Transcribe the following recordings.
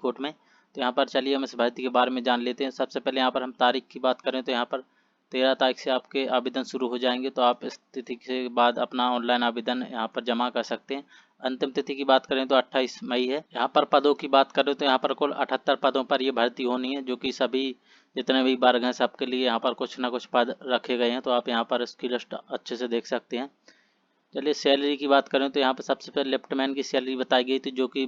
Court में। तो यहाँ पर चलिए हम इस भर्ती के बारे में जान लेते हैं। सबसे पहले यहाँ पर हम तारीख की बात करें तो यहाँ पर 13 तारीख से आपके आवेदन शुरू हो जाएंगे। तो आप इस तिथि के बाद अपना ऑनलाइन आवेदन यहाँ पर जमा कर सकते हैं। अंतिम तिथि की बात करें तो 28 मई है। यहाँ पर पदों की बात करें तो यहाँ पर कुल 78 पदों पर ये भर्ती होनी है, जो कि सभी जितने भी वर्ग हैं सबके लिए यहाँ पर कुछ ना कुछ पद रखे गए हैं। तो आप यहाँ पर इसकी लिस्ट अच्छे से देख सकते हैं। चलिए सैलरी की बात करें तो यहाँ पर सबसे पहले लेफ्टमैन की सैलरी बताई गई थी, जो कि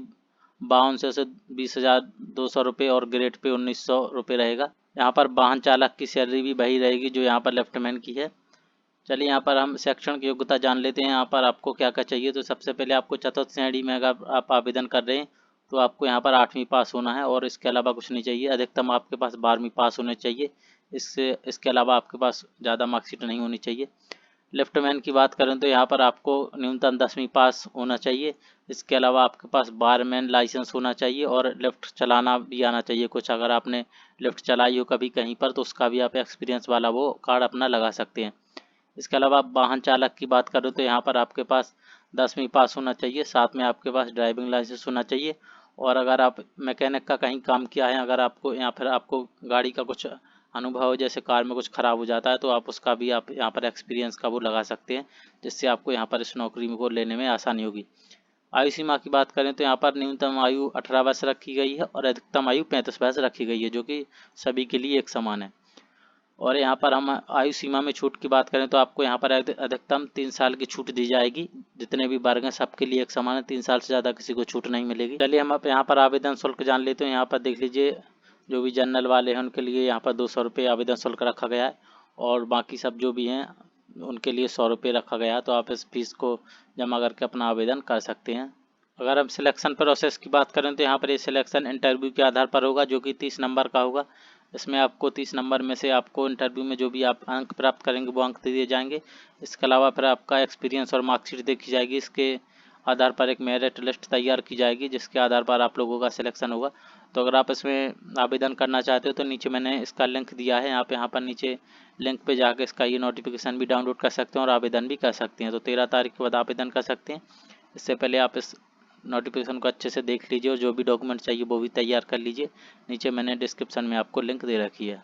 5200 से 20,200 रुपये और ग्रेड पे 1900 रुपये रहेगा। यहाँ पर वाहन चालक की सैलरी भी वही रहेगी जो यहाँ पर लेफ्टमैन की है। चलिए यहाँ पर हम शैक्षणिक योग्यता जान लेते हैं। यहाँ पर आपको क्या क्या चाहिए। तो सबसे पहले आपको चतुर्थ श्रेणी में अगर आप आवेदन कर रहे हैं तो आपको यहाँ पर 8वीं पास होना है और इसके अलावा कुछ नहीं चाहिए। अधिकतम आपके पास 12वीं पास होने चाहिए। इसके अलावा आपके पास ज़्यादा मार्कशीट नहीं होनी चाहिए। लेफ्टमैन की बात करें तो यहाँ पर आपको न्यूनतम 10वीं पास होना चाहिए। इसके अलावा आपके पास बारमैन लाइसेंस होना चाहिए और लिफ्ट चलाना भी आना चाहिए कुछ। अगर आपने लिफ्ट चलाई हो कभी कहीं पर तो उसका भी आप एक्सपीरियंस वाला वो कार्ड अपना लगा सकते हैं। इसके अलावा आप वाहन चालक की बात करें तो यहाँ पर आपके पास 10वीं पास होना चाहिए, साथ में आपके पास ड्राइविंग लाइसेंस होना चाहिए। और अगर आप मैकेनिक का कहीं काम किया है, अगर आपको या फिर आपको गाड़ी का कुछ अनुभव हो, जैसे कार में कुछ ख़राब हो जाता है, तो आप उसका भी आप यहाँ पर एक्सपीरियंस का वो लगा सकते हैं, जिससे आपको यहाँ पर इस नौकरी को लेने में आसानी होगी। आयु सीमा की बात करें तो यहाँ पर न्यूनतम आयु 18 वर्ष रखी गई है और अधिकतम आयु 35 वर्ष रखी गई है, जो कि सभी के लिए एक समान है। और यहाँ पर हम आयु सीमा में छूट की बात करें तो आपको यहाँ पर अधिकतम 3 साल की छूट दी जाएगी। जितने भी वर्ग हैं सबके लिए एक समान है, 3 साल से ज़्यादा किसी को छूट नहीं मिलेगी। चलिए हम अब यहाँ पर आवेदन शुल्क जान लेते हैं। यहाँ पर देख लीजिए, जो भी जनरल वाले हैं उनके लिए यहाँ पर 200 रुपये आवेदन शुल्क रखा गया है और बाकी सब जो भी हैं उनके लिए 100 रुपये रखा गया है। तो आप इस फीस को जमा करके अपना आवेदन कर सकते हैं। अगर हम सिलेक्शन प्रोसेस की बात करें तो यहाँ पर ये सिलेक्शन इंटरव्यू के आधार पर होगा, जो कि 30 नंबर का होगा। इसमें आपको 30 नंबर में से आपको इंटरव्यू में जो भी आप अंक प्राप्त करेंगे वो अंक दिए जाएंगे। इसके अलावा फिर आपका एक्सपीरियंस और मार्कशीट देखी जाएगी। इसके आधार पर एक मेरिट लिस्ट तैयार की जाएगी, जिसके आधार पर आप लोगों का सिलेक्शन होगा। तो अगर आप इसमें आवेदन करना चाहते हो तो नीचे मैंने इसका लिंक दिया है, आप यहाँ पर नीचे लिंक पे जाकर इसका ये नोटिफिकेशन भी डाउनलोड कर सकते हैं और आवेदन भी कर सकते हैं। तो 13 तारीख के बाद आवेदन कर सकते हैं। इससे पहले आप इस नोटिफिकेशन को अच्छे से देख लीजिए और जो भी डॉक्यूमेंट चाहिए वो भी तैयार कर लीजिए। नीचे मैंने डिस्क्रिप्शन में आपको लिंक दे रखी है।